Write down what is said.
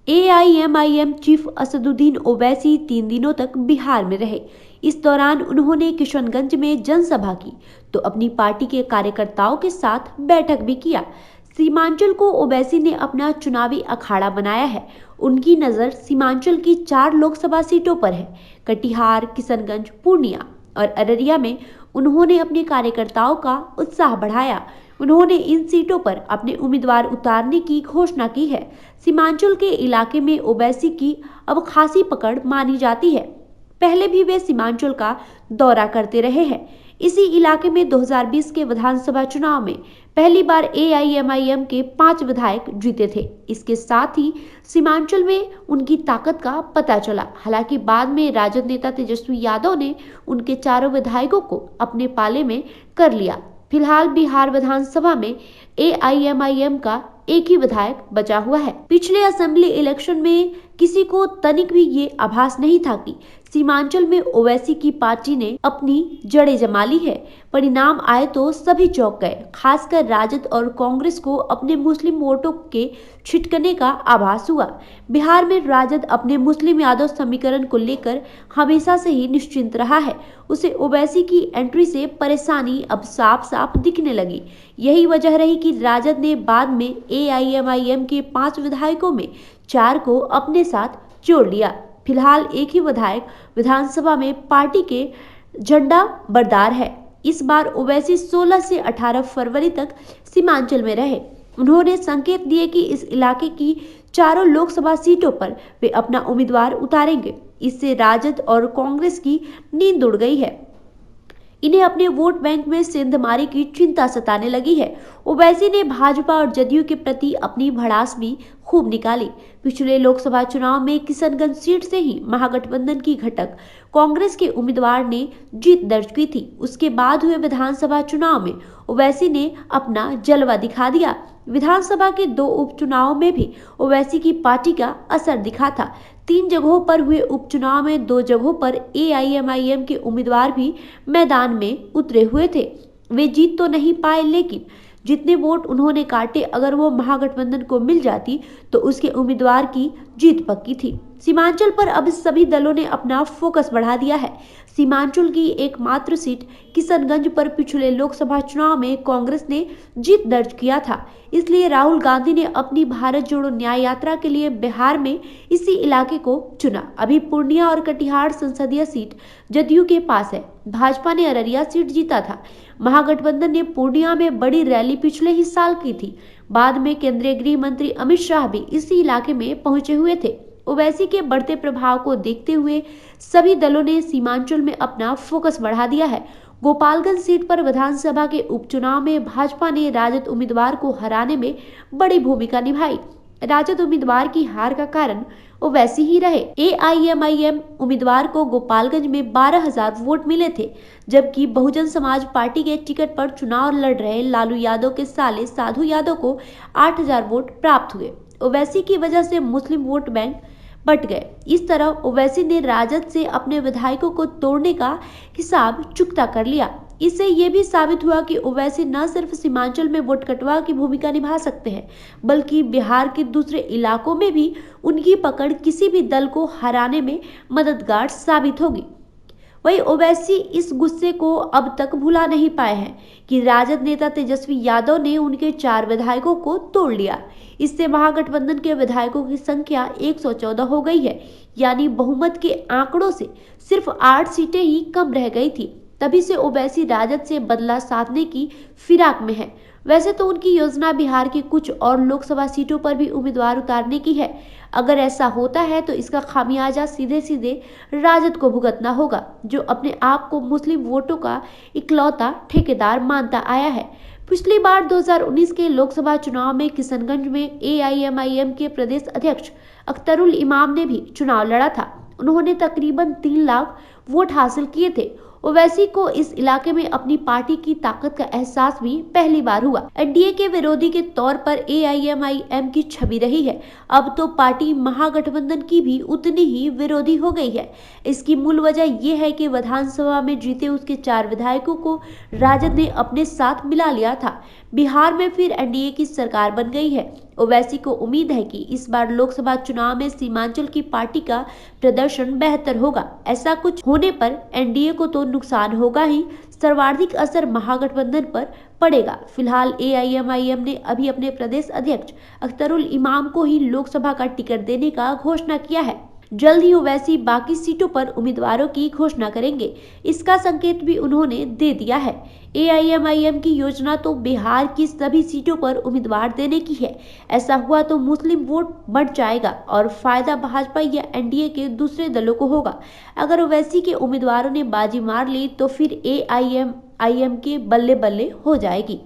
AIMIM chief Asaduddin Owaisi 3 दिनों तक बिहार में रहे। इस दौरान उन्होंने किशनगंज में जनसभा की तो अपनी पार्टी के कार्यकर्ताओं के साथ बैठक भी किया। सीमांचल को ओवैसी ने अपना चुनावी अखाड़ा बनाया है। उनकी नजर सीमांचल की 4 लोकसभा सीटों पर है। कटिहार, किशनगंज, पूर्णिया और अररिया में उन्होंने अपने कार्यकर्ताओं का उत्साह बढ़ाया। उन्होंने इन सीटों पर अपने उम्मीदवार उतारने की घोषणा की है। सीमांचल के इलाके में ओवैसी की अब खासी पकड़ मानी जाती है। पहले भी वे सीमांचल का दौरा करते रहे हैं। इसी इलाके में 2020 के विधानसभा चुनाव में पहली बार एआईएमआईएम के 5 विधायक जीते थे। इसके साथ ही सीमांचल में उनकी ताकत का पता चला। हालांकि बाद में राजद नेता तेजस्वी यादव ने उनके 4 विधायकों को अपने पाले में कर लिया। फिलहाल बिहार विधानसभा में एआईएमआईएम का एक ही विधायक बचा हुआ है। पिछले असेंबली इलेक्शन में किसी को तनिक भी ये आभास नहीं था कि सीमांचल में ओवैसी की पार्टी ने अपनी जड़ें जमा ली है। परिणाम आए तो सभी चौंक गए। खासकर राजद और कांग्रेस को अपने मुस्लिम वोटों के छिटकने का आभास हुआ। बिहार में राजद अपने मुस्लिम यादव समीकरण को लेकर हमेशा से ही निश्चिंत रहा है। उसे ओवैसी की एंट्री से परेशानी अब साफ साफ दिखने लगी। यही वजह रही कि राजद ने बाद में एआईएमआईएम के 5 विधायकों में 4 को अपने साथ जोड़ लिया। फिलहाल एक ही विधायक विधानसभा में पार्टी के झंडा बरदार है। इस बार ओवैसी 16 से 18 फरवरी तक सीमांचल में रहे। उन्होंने संकेत दिए कि इस इलाके की 4 लोकसभा सीटों पर वे अपना उम्मीदवार उतारेंगे। इससे राजद और कांग्रेस की नींद उड़ गई है। इन्हें अपने वोट बैंक में सेंधमारी की चिंता सताने लगी है। ओवैसी ने भाजपा और जदयू के प्रति अपनी भड़ास भी खूब निकाली। पिछले लोकसभा चुनाव में किशनगंज सीट से ही महागठबंधन की घटक कांग्रेस के उम्मीदवार ने जीत दर्ज की थी। उसके बाद हुए विधानसभा चुनाव में ओवैसी ने अपना जलवा दिखा दिया। विधानसभा के 2 उपचुनावों में भी ओवैसी की पार्टी का असर दिखा था। 3 जगहों पर हुए उपचुनाव में 2 जगहों पर एआईएमआईएम के उम्मीदवार भी मैदान में उतरे हुए थे। वे जीत तो नहीं पाए, लेकिन जितने वोट उन्होंने काटे, अगर वो महागठबंधन को मिल जाती तो उसके उम्मीदवार की जीत पक्की थी। सीमांचल पर अब सभी दलों ने अपना फोकस बढ़ा दिया है। सीमांचल की एकमात्र सीट किशनगंज पर पिछले लोकसभा चुनाव में कांग्रेस ने जीत दर्ज किया था। इसलिए राहुल गांधी ने अपनी भारत जोड़ो न्याय यात्रा के लिए बिहार में इसी इलाके को चुना। अभी पूर्णिया और कटिहार संसदीय सीट जदयू के पास है। भाजपा ने अररिया सीट जीता था। महागठबंधन ने पूर्णिया में बड़ी रैली पिछले ही साल की थी। बाद में केंद्रीय गृह मंत्री अमित शाह भी इसी इलाके में पहुंचे हुए थे। ओवैसी के बढ़ते प्रभाव को देखते हुए सभी दलों ने सीमांचल में अपना फोकस बढ़ा दिया है। गोपालगंज सीट पर विधानसभा के उपचुनाव में भाजपा ने राजद उम्मीदवार को हराने में बड़ी भूमिका निभाई। राजद उम्मीदवार की हार का कारण ओवैसी ही रहे। एआईएमआईएम उम्मीदवार को गोपालगंज में 12,000 वोट मिले थे, जबकि बहुजन समाज पार्टी के टिकट पर चुनाव लड़ रहे लालू यादव के साले साधु यादव को 8,000 वोट प्राप्त हुए। ओवैसी की वजह से मुस्लिम वोट बैंक बट गए। इस तरह ओवैसी ने राजद से अपने विधायकों को तोड़ने का हिसाब चुकता कर लिया। इससे ये भी साबित हुआ कि ओवैसी न सिर्फ सीमांचल में वोट कटवा की भूमिका निभा सकते हैं, बल्कि बिहार के दूसरे इलाकों में भी उनकी पकड़ किसी भी दल को हराने में मददगार साबित होगी। वहीं ओवैसी इस गुस्से को अब तक भुला नहीं पाए हैं कि राजद नेता तेजस्वी यादव ने उनके 4 विधायकों को तोड़ लिया। इससे महागठबंधन के विधायकों की संख्या 114 हो गई है, यानी बहुमत के आंकड़ों से सिर्फ 8 सीटें ही कम रह गई थी। तभी से ओवैसी राजद से बदला साधने की फिराक में है। वैसे तो उनकी योजना बिहार की कुछ और लोकसभा सीटों पर भी उम्मीदवार उतारने की है। अगर ऐसा होता है तो इसका खामियाजा सीधे सीधे राजद को भुगतना होगा, जो अपने आप को मुस्लिम वोटों का इकलौता ठेकेदार मानता आया है। पिछली बार 2019 के लोकसभा चुनाव में किशनगंज में एआईएमआईएम के प्रदेश अध्यक्ष अख्तरुल इमाम ने भी चुनाव लड़ा था। उन्होंने तकरीबन 3 लाख वोट हासिल किए थे। ओवैसी को इस इलाके में अपनी पार्टी की ताकत का एहसास भी पहली बार हुआ। एनडीए के विरोधी के तौर पर एआईएमआईएम की छवि रही है। अब तो पार्टी महागठबंधन की भी उतनी ही विरोधी हो गई है। इसकी मूल वजह यह है कि विधानसभा में जीते उसके 4 विधायकों को राजद ने अपने साथ मिला लिया था। बिहार में फिर एनडीए की सरकार बन गई है। ओवैसी को उम्मीद है कि इस बार लोकसभा चुनाव में सीमांचल की पार्टी का प्रदर्शन बेहतर होगा। ऐसा कुछ होने पर एनडीए को तो नुकसान होगा ही, सर्वाधिक असर महागठबंधन पर पड़ेगा। फिलहाल एआईएमआईएम ने अभी अपने प्रदेश अध्यक्ष अख्तरुल इमाम को ही लोकसभा का टिकट देने का घोषणा किया है। जल्द ही ओवैसी बाकी सीटों पर उम्मीदवारों की घोषणा करेंगे, इसका संकेत भी उन्होंने दे दिया है। एआईएमआईएम की योजना तो बिहार की सभी सीटों पर उम्मीदवार देने की है। ऐसा हुआ तो मुस्लिम वोट बढ़ जाएगा और फायदा भाजपा या एनडीए के दूसरे दलों को होगा। अगर ओवैसी के उम्मीदवारों ने बाजी मार ली तो फिर एआईएमआईएम के बल्ले बल्ले हो जाएगी।